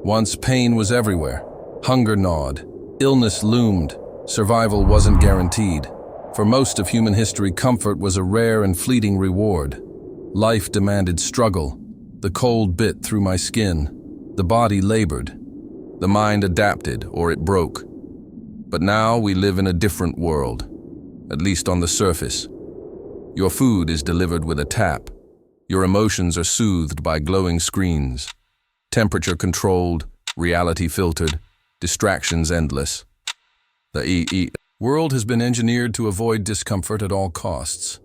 Once pain was everywhere. Hunger gnawed. Illness loomed. Survival wasn't guaranteed. For most of human history, comfort was a rare and fleeting reward. Life demanded struggle. The cold bit through my skin. The body labored. The mind adapted, or it broke. But now we live in a different world, at least on the surface. Your food is delivered with a tap. Your emotions are soothed by glowing screens. Temperature controlled, reality filtered, distractions endless. The world has been engineered to avoid discomfort at all costs.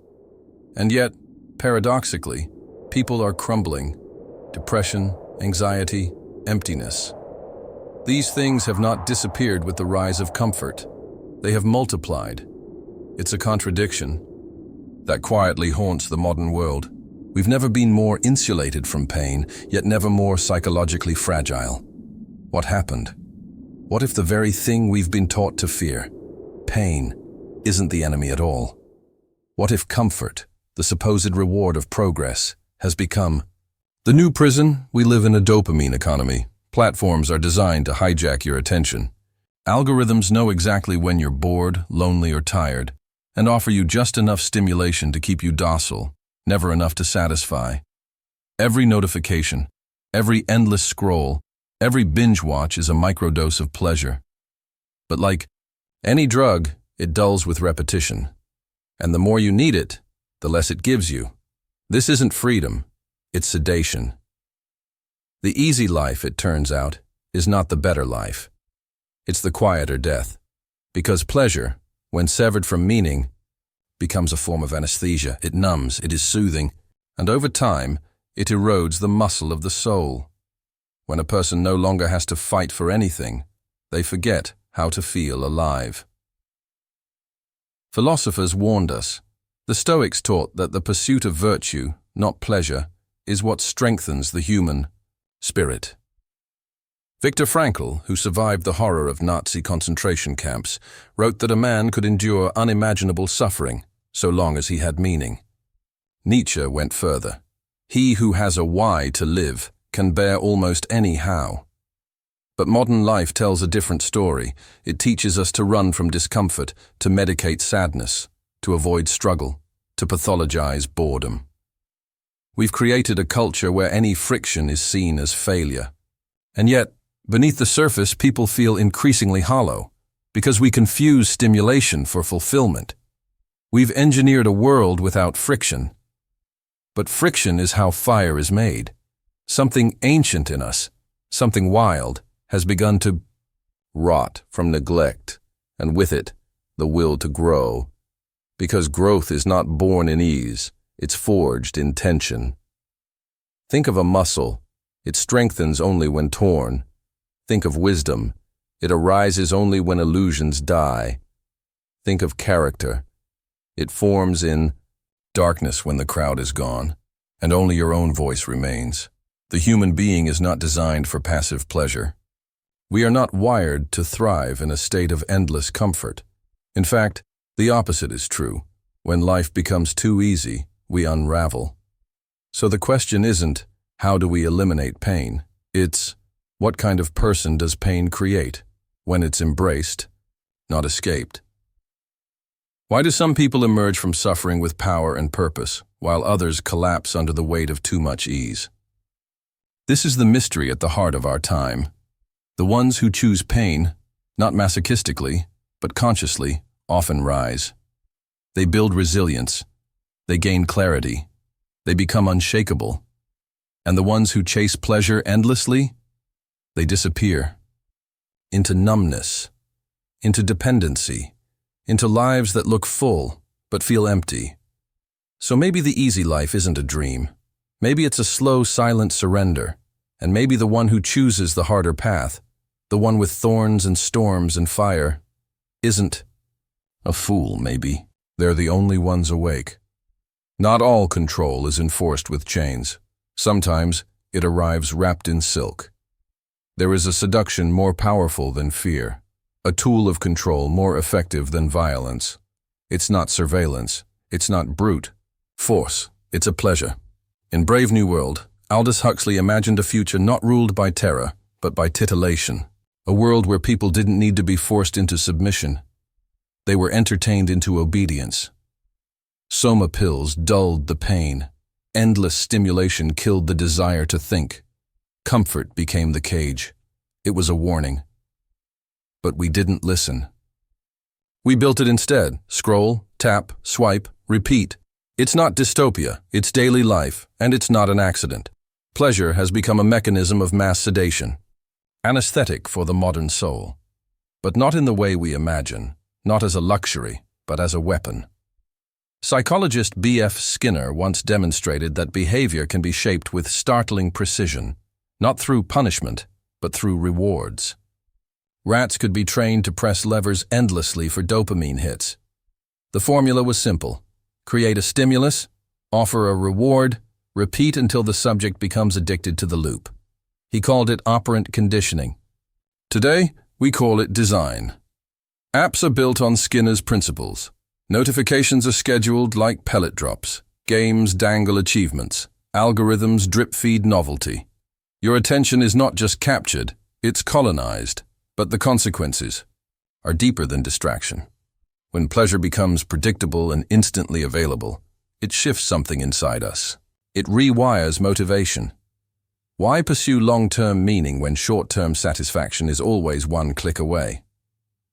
And yet, paradoxically, people are crumbling. Depression, anxiety, emptiness. These things have not disappeared with the rise of comfort. They have multiplied. It's a contradiction that quietly haunts the modern world. We've never been more insulated from pain, yet never more psychologically fragile. What happened? What if the very thing we've been taught to fear, pain, isn't the enemy at all? What if comfort, the supposed reward of progress, has become the new prison? We live in a dopamine economy. Platforms are designed to hijack your attention. Algorithms know exactly when you're bored, lonely, or tired, and offer you just enough stimulation to keep you docile, never enough to satisfy. Every notification, every endless scroll, every binge watch is a microdose of pleasure. But like any drug, it dulls with repetition. And the more you need it, the less it gives you. This isn't freedom, it's sedation. The easy life, it turns out, is not the better life. It's the quieter death. Because pleasure, when severed from meaning, becomes a form of anesthesia. It numbs, it is soothing, and over time, it erodes the muscle of the soul. When a person no longer has to fight for anything, they forget how to feel alive. Philosophers warned us. The Stoics taught that the pursuit of virtue, not pleasure, is what strengthens the human spirit. Viktor Frankl, who survived the horror of Nazi concentration camps, wrote that a man could endure unimaginable suffering so long as he had meaning. Nietzsche went further. He who has a why to live can bear almost any how. But modern life tells a different story. It teaches us to run from discomfort, to medicate sadness, to avoid struggle, to pathologize boredom. We've created a culture where any friction is seen as failure. And yet, beneath the surface, people feel increasingly hollow, because we confuse stimulation for fulfillment. We've engineered a world without friction. But friction is how fire is made. Something ancient in us, something wild, has begun to rot from neglect, and with it, the will to grow. Because growth is not born in ease, it's forged in tension. Think of a muscle. It strengthens only when torn. Think of wisdom. It arises only when illusions die. Think of character. It forms in darkness when the crowd is gone, and only your own voice remains. The human being is not designed for passive pleasure. We are not wired to thrive in a state of endless comfort. In fact, the opposite is true. When life becomes too easy, we unravel. So the question isn't, how do we eliminate pain? It's, what kind of person does pain create when it's embraced, not escaped? Why do some people emerge from suffering with power and purpose, while others collapse under the weight of too much ease? This is the mystery at the heart of our time. The ones who choose pain, not masochistically, but consciously, often rise. They build resilience. They gain clarity. They become unshakable. And the ones who chase pleasure endlessly, they disappear. Into numbness, into dependency, into lives that look full, but feel empty. So maybe the easy life isn't a dream. Maybe it's a slow, silent surrender. And maybe the one who chooses the harder path, the one with thorns and storms and fire, isn't a fool, maybe. They're the only ones awake. Not all control is enforced with chains. Sometimes it arrives wrapped in silk. There is a seduction more powerful than fear, a tool of control more effective than violence. It's not surveillance. It's not brute force. It's a pleasure. In Brave New World, Aldous Huxley imagined a future not ruled by terror, but by titillation, a world where people didn't need to be forced into submission. They were entertained into obedience. Soma pills dulled the pain. Endless stimulation killed the desire to think. Comfort became the cage. It was a warning. But we didn't listen. We built it instead. Scroll, tap, swipe, repeat. It's not dystopia, it's daily life, and it's not an accident. Pleasure has become a mechanism of mass sedation. Anesthetic for the modern soul. But not in the way we imagine, not as a luxury, but as a weapon. Psychologist B.F. Skinner once demonstrated that behavior can be shaped with startling precision, not through punishment, but through rewards. Rats could be trained to press levers endlessly for dopamine hits. The formula was simple. Create a stimulus, offer a reward, repeat until the subject becomes addicted to the loop. He called it operant conditioning. Today, we call it design. Apps are built on Skinner's principles. Notifications are scheduled like pellet drops. Games dangle achievements. Algorithms drip-feed novelty. Your attention is not just captured, it's colonized. But the consequences are deeper than distraction. When pleasure becomes predictable and instantly available, it shifts something inside us. It rewires motivation. Why pursue long-term meaning when short-term satisfaction is always one click away?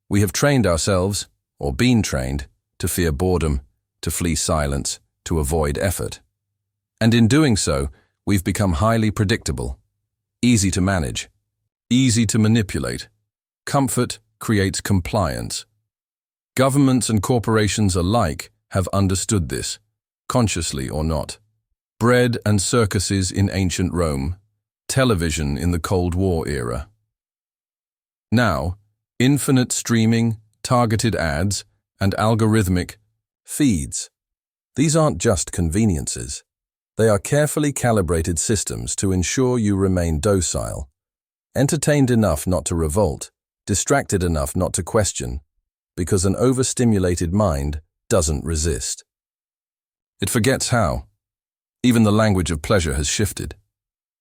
We have trained ourselves, or been trained, to fear boredom, to flee silence, to avoid effort. And in doing so, we've become highly predictable, easy to manage, easy to manipulate. Comfort creates compliance. Governments and corporations alike have understood this, consciously or not. Bread and circuses in ancient Rome, television in the Cold War era. Now, infinite streaming, targeted ads, and algorithmic feeds. These aren't just conveniences. They are carefully calibrated systems to ensure you remain docile, entertained enough not to revolt, distracted enough not to question, because an overstimulated mind doesn't resist. It forgets how. Even the language of pleasure has shifted.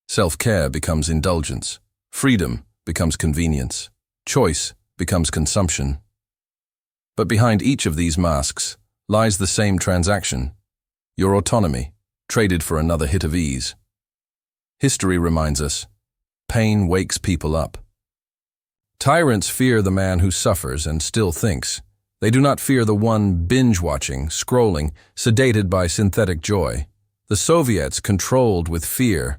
Self-care becomes indulgence. Freedom becomes convenience. Choice becomes consumption. But behind each of these masks lies the same transaction, your autonomy, traded for another hit of ease. History reminds us, pain wakes people up. Tyrants fear the man who suffers and still thinks. They do not fear the one binge-watching, scrolling, sedated by synthetic joy. The Soviets controlled with fear.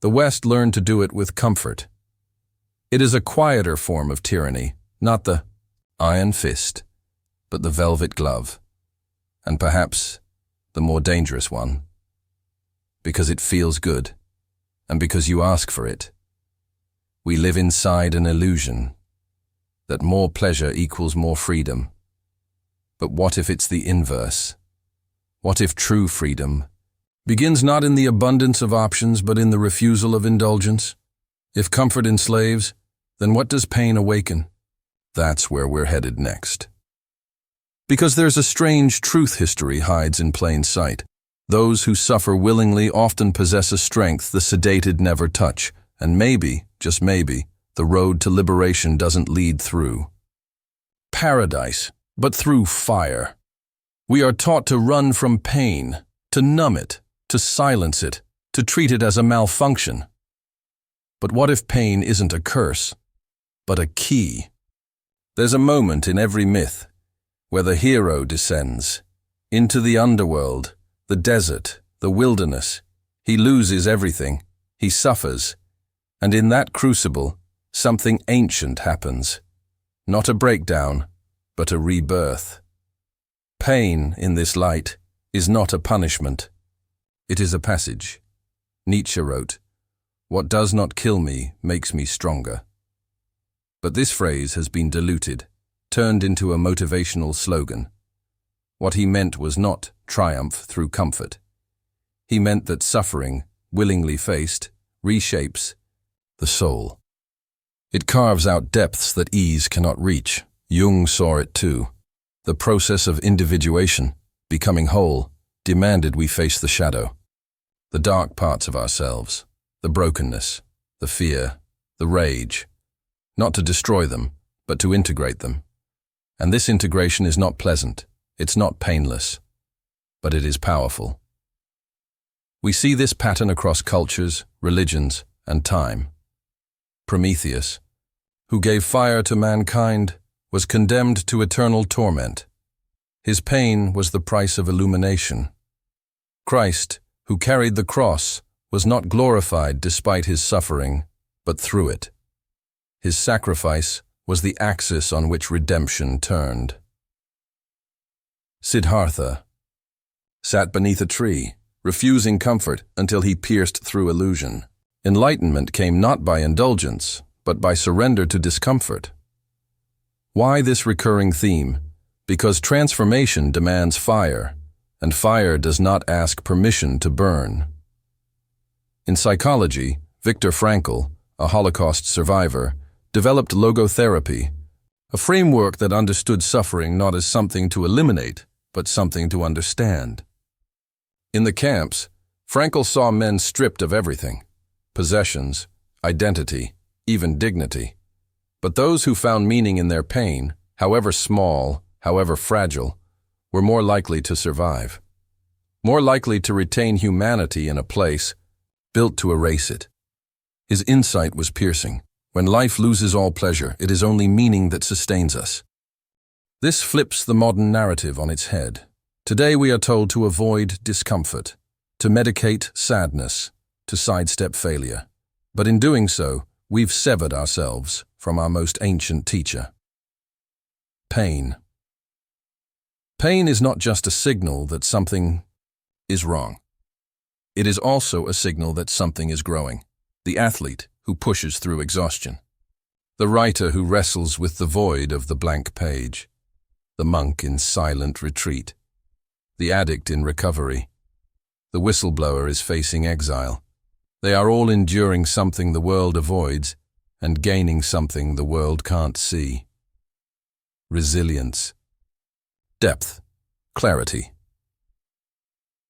The West learned to do it with comfort. It is a quieter form of tyranny, not the iron fist, but the velvet glove, and perhaps the more dangerous one. Because it feels good, and because you ask for it. We live inside an illusion that more pleasure equals more freedom. But what if it's the inverse? What if true freedom begins not in the abundance of options but in the refusal of indulgence? If comfort enslaves, then what does pain awaken? That's where we're headed next. Because there's a strange truth history hides in plain sight. Those who suffer willingly often possess a strength the sedated never touch, and maybe, just maybe, the road to liberation doesn't lead through paradise, but through fire. We are taught to run from pain, to numb it, to silence it, to treat it as a malfunction. But what if pain isn't a curse, but a key? There's a moment in every myth where the hero descends into the underworld, the desert, the wilderness. He loses everything, he suffers, and in that crucible, something ancient happens. Not a breakdown, but a rebirth. Pain, in this light, is not a punishment. It is a passage. Nietzsche wrote, "What does not kill me makes me stronger." But this phrase has been diluted, turned into a motivational slogan. What he meant was not triumph through comfort. He meant that suffering, willingly faced, reshapes the soul. It carves out depths that ease cannot reach. Jung saw it too. The process of individuation, becoming whole, demanded we face the shadow, the dark parts of ourselves, the brokenness, the fear, the rage, not to destroy them, but to integrate them. And this integration is not pleasant, it's not painless, but it is powerful. We see this pattern across cultures, religions, and time. Prometheus, who gave fire to mankind, was condemned to eternal torment. His pain was the price of illumination. Christ, who carried the cross, was not glorified despite his suffering, but through it. His sacrifice was the axis on which redemption turned. Siddhartha sat beneath a tree, refusing comfort until he pierced through illusion. Enlightenment came not by indulgence, but by surrender to discomfort. Why this recurring theme? Because transformation demands fire, and fire does not ask permission to burn. In psychology, Viktor Frankl, a Holocaust survivor, developed logotherapy, a framework that understood suffering not as something to eliminate, but something to understand. In the camps, Frankl saw men stripped of everything: possessions, identity, even dignity. But those who found meaning in their pain, however small, however fragile, were more likely to survive, more likely to retain humanity in a place built to erase it. His insight was piercing. When life loses all pleasure, it is only meaning that sustains us. This flips the modern narrative on its head. Today we are told to avoid discomfort, to medicate sadness, to sidestep failure. But in doing so, we've severed ourselves from our most ancient teacher. Pain. Pain is not just a signal that something is wrong. It is also a signal that something is growing. The athlete who pushes through exhaustion. The writer who wrestles with the void of the blank page. The monk in silent retreat. The addict in recovery. The whistleblower is facing exile. They are all enduring something the world avoids and gaining something the world can't see. Resilience. Depth. Clarity.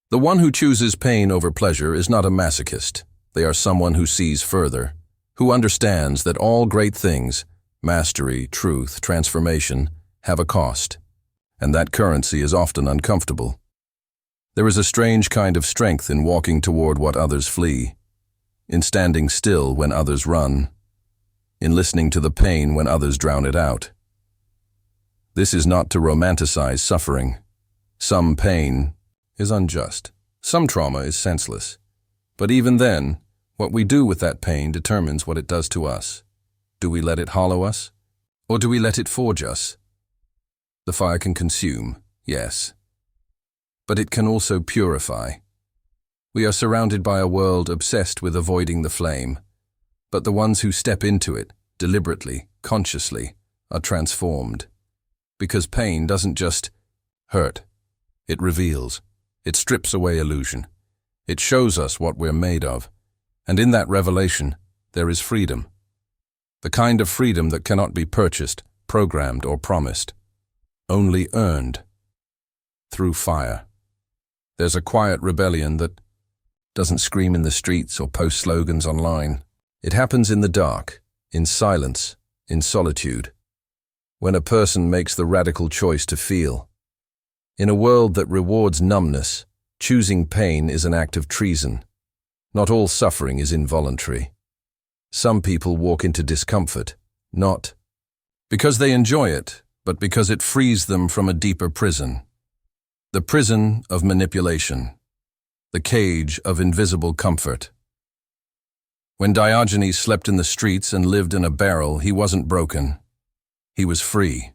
The one who chooses pain over pleasure is not a masochist. They are someone who sees further, who understands that all great things, mastery, truth, transformation, have a cost, and that currency is often uncomfortable. There is a strange kind of strength in walking toward what others flee, in standing still when others run, in listening to the pain when others drown it out. This is not to romanticize suffering. Some pain is unjust. Some trauma is senseless. But even then, what we do with that pain determines what it does to us. Do we let it hollow us? Or do we let it forge us? The fire can consume, yes. But it can also purify. We are surrounded by a world obsessed with avoiding the flame. But the ones who step into it, deliberately, consciously, are transformed. Because pain doesn't just hurt. It reveals. It strips away illusion. It shows us what we're made of. And in that revelation, there is freedom. The kind of freedom that cannot be purchased, programmed, or promised. Only earned. Through fire. There's a quiet rebellion that doesn't scream in the streets or post slogans online. It happens in the dark, in silence, in solitude. When a person makes the radical choice to feel. In a world that rewards numbness, choosing pain is an act of treason. Not all suffering is involuntary. Some people walk into discomfort, not because they enjoy it, but because it frees them from a deeper prison. The prison of manipulation. The cage of invisible comfort. When Diogenes slept in the streets and lived in a barrel, he wasn't broken. He was free.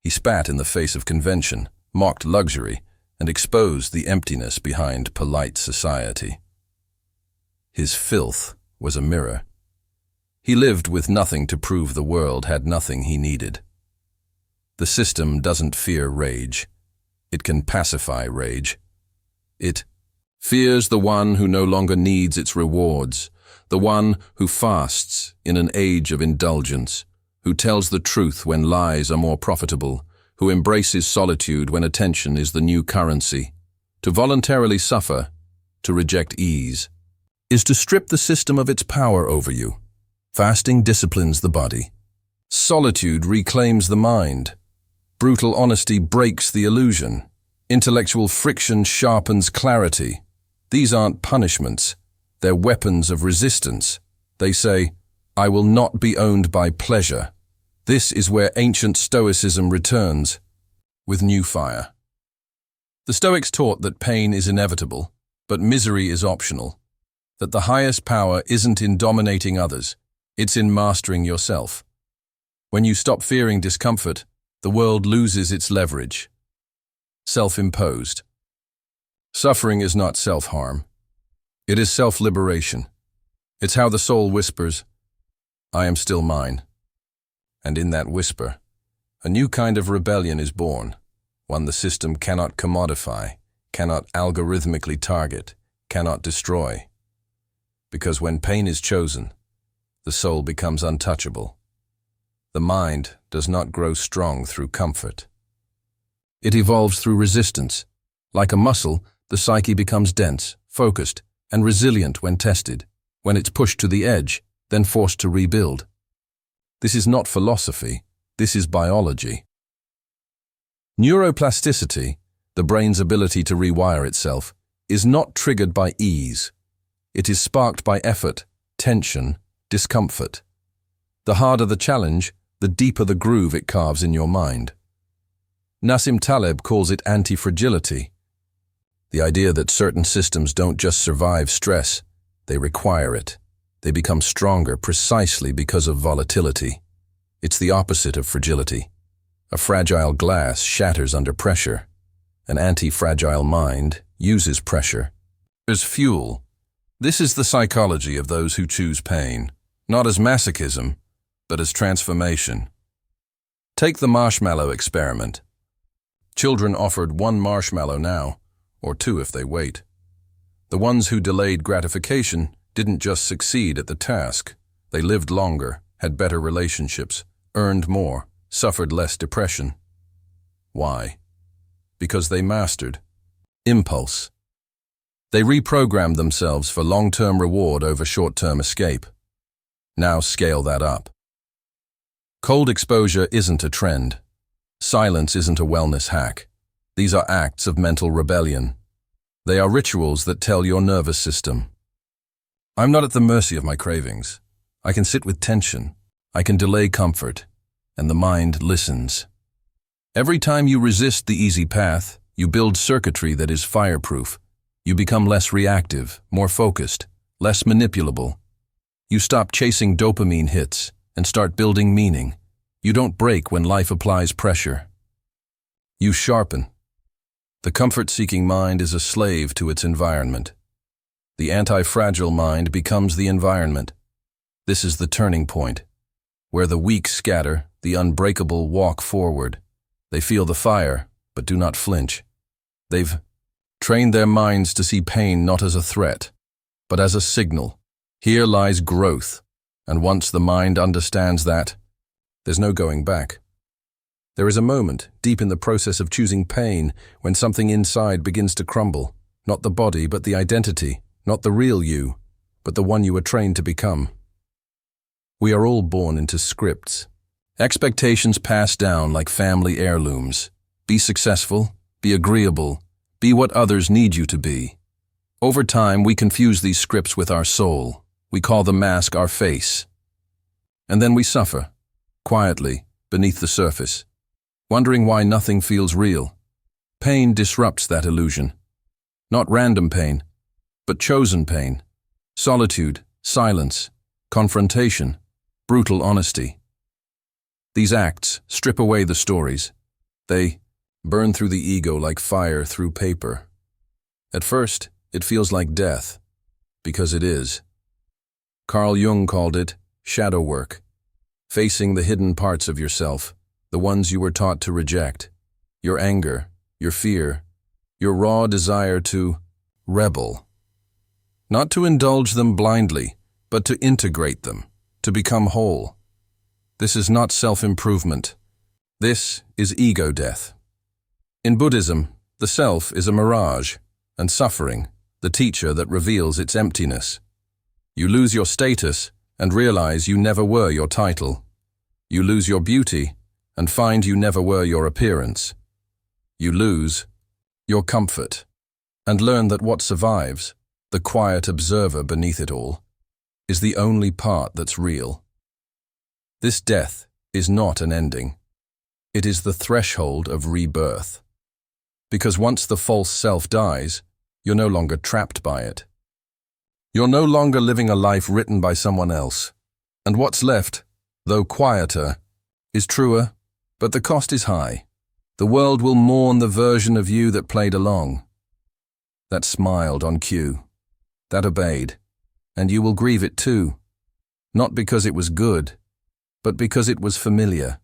He spat in the face of convention, mocked luxury, and exposed the emptiness behind polite society. His filth was a mirror. He lived with nothing to prove the world had nothing he needed. The system doesn't fear rage. It can pacify rage. It fears the one who no longer needs its rewards, the one who fasts in an age of indulgence, who tells the truth when lies are more profitable, who embraces solitude when attention is the new currency. To voluntarily suffer, to reject ease, is to strip the system of its power over you. Fasting disciplines the body. Solitude reclaims the mind. Brutal honesty breaks the illusion. Intellectual friction sharpens clarity. These aren't punishments. They're weapons of resistance. They say, I will not be owned by pleasure. This is where ancient Stoicism returns, with new fire. The Stoics taught that pain is inevitable, but misery is optional. That the highest power isn't in dominating others, it's in mastering yourself. When you stop fearing discomfort, the world loses its leverage. Self-imposed. Suffering is not self-harm. It is self-liberation. It's how the soul whispers, I am still mine. And in that whisper, a new kind of rebellion is born, one the system cannot commodify, cannot algorithmically target, cannot destroy. Because when pain is chosen, the soul becomes untouchable. The mind does not grow strong through comfort. It evolves through resistance. Like a muscle, the psyche becomes dense, focused, and resilient when tested, when it's pushed to the edge, then forced to rebuild. This is not philosophy, this is biology. Neuroplasticity, the brain's ability to rewire itself, is not triggered by ease. It is sparked by effort, tension, discomfort. The harder the challenge, the deeper the groove it carves in your mind. Nassim Taleb calls it anti-fragility. The idea that certain systems don't just survive stress, they require it. They become stronger precisely because of volatility. It's the opposite of fragility. A fragile glass shatters under pressure. An anti-fragile mind uses pressure as fuel. This is the psychology of those who choose pain, not as masochism, but as transformation. Take the marshmallow experiment. Children offered 1 marshmallow now, or 2 if they wait. The ones who delayed gratification didn't just succeed at the task. They lived longer, had better relationships, earned more, suffered less depression. Why? Because they mastered impulse. They reprogrammed themselves for long-term reward over short-term escape. Now scale that up. Cold exposure isn't a trend. Silence isn't a wellness hack. These are acts of mental rebellion. They are rituals that tell your nervous system, I'm not at the mercy of my cravings. I can sit with tension. I can delay comfort. And the mind listens. Every time you resist the easy path, you build circuitry that is fireproof. You become less reactive, more focused, less manipulable. You stop chasing dopamine hits and start building meaning. You don't break when life applies pressure. You sharpen. The comfort-seeking mind is a slave to its environment. The anti-fragile mind becomes the environment. This is the turning point. Where the weak scatter, the unbreakable walk forward. They feel the fire, but do not flinch. They've trained their minds to see pain not as a threat, but as a signal. Here lies growth, and once the mind understands that, there's no going back. There is a moment, deep in the process of choosing pain, when something inside begins to crumble. Not the body, but the identity. Not the real you, but the one you were trained to become. We are all born into scripts. Expectations passed down like family heirlooms. Be successful, be agreeable, be what others need you to be. Over time, we confuse these scripts with our soul. We call the mask our face. And then we suffer, quietly, beneath the surface, wondering why nothing feels real. Pain disrupts that illusion. Not random pain, but chosen pain. Solitude, silence, confrontation, brutal honesty. These acts strip away the stories. They burn through the ego like fire through paper. At first, it feels like death, because it is. Carl Jung called it shadow work, facing the hidden parts of yourself, the ones you were taught to reject, your anger, your fear, your raw desire to rebel. Not to indulge them blindly, but to integrate them, to become whole. This is not self-improvement. This is ego death. In Buddhism, the self is a mirage, and suffering, the teacher that reveals its emptiness. You lose your status, and realize you never were your title. You lose your beauty and find you never were your appearance. You lose your comfort and learn that what survives, the quiet observer beneath it all, is the only part that's real. This death is not an ending. It is the threshold of rebirth. Because once the false self dies, you're no longer trapped by it. You're no longer living a life written by someone else. And what's left, though quieter, is truer, but the cost is high. The world will mourn the version of you that played along, that smiled on cue, that obeyed, and you will grieve it too, not because it was good, but because it was familiar.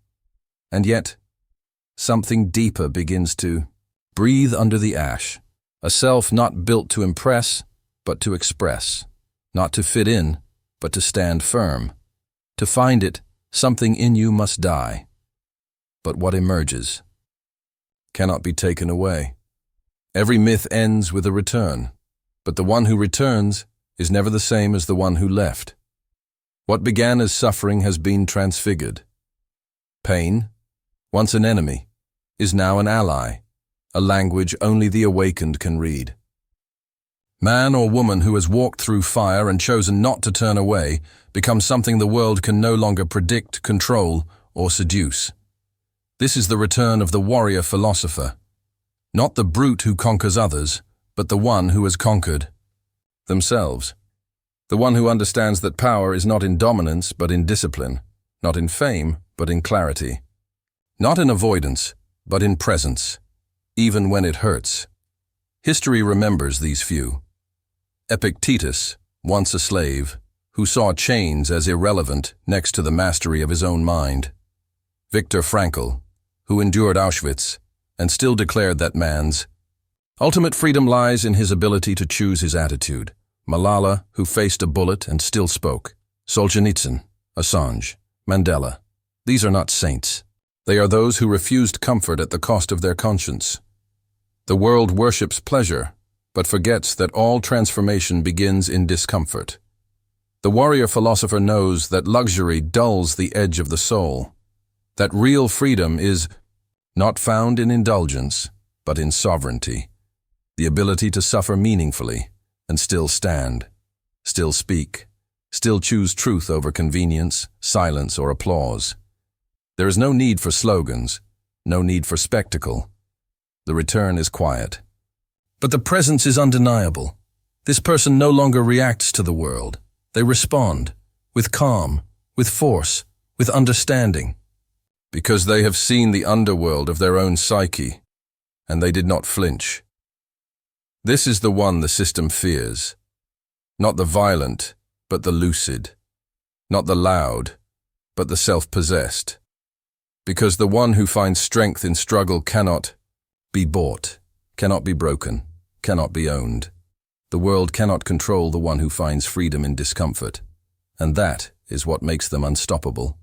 And yet, something deeper begins to breathe under the ash, a self not built to impress, but to express, not to fit in, but to stand firm. To find it, something in you must die. But what emerges cannot be taken away. Every myth ends with a return, but the one who returns is never the same as the one who left. What began as suffering has been transfigured. Pain, once an enemy, is now an ally, a language only the awakened can read. Man or woman who has walked through fire and chosen not to turn away becomes something the world can no longer predict, control, or seduce. This is the return of the warrior philosopher, not the brute who conquers others, but the one who has conquered themselves. The one who understands that power is not in dominance, but in discipline, not in fame, but in clarity, not in avoidance, but in presence, even when it hurts. History remembers these few. Epictetus, once a slave, who saw chains as irrelevant next to the mastery of his own mind. Viktor Frankl, who endured Auschwitz and still declared that man's ultimate freedom lies in his ability to choose his attitude. Malala, who faced a bullet and still spoke. Solzhenitsyn, Assange, Mandela. These are not saints. They are those who refused comfort at the cost of their conscience. The world worships pleasure, but forgets that all transformation begins in discomfort. The warrior philosopher knows that luxury dulls the edge of the soul, that real freedom is not found in indulgence, but in sovereignty, the ability to suffer meaningfully and still stand, still speak, still choose truth over convenience, silence, or applause. There is no need for slogans, no need for spectacle. The return is quiet. But the presence is undeniable. This person no longer reacts to the world. They respond, with calm, with force, with understanding, because they have seen the underworld of their own psyche, and they did not flinch. This is the one the system fears. Not the violent, but the lucid. Not the loud, but the self-possessed. Because the one who finds strength in struggle cannot be bought, cannot be broken, cannot be owned. The world cannot control the one who finds freedom in discomfort, and that is what makes them unstoppable.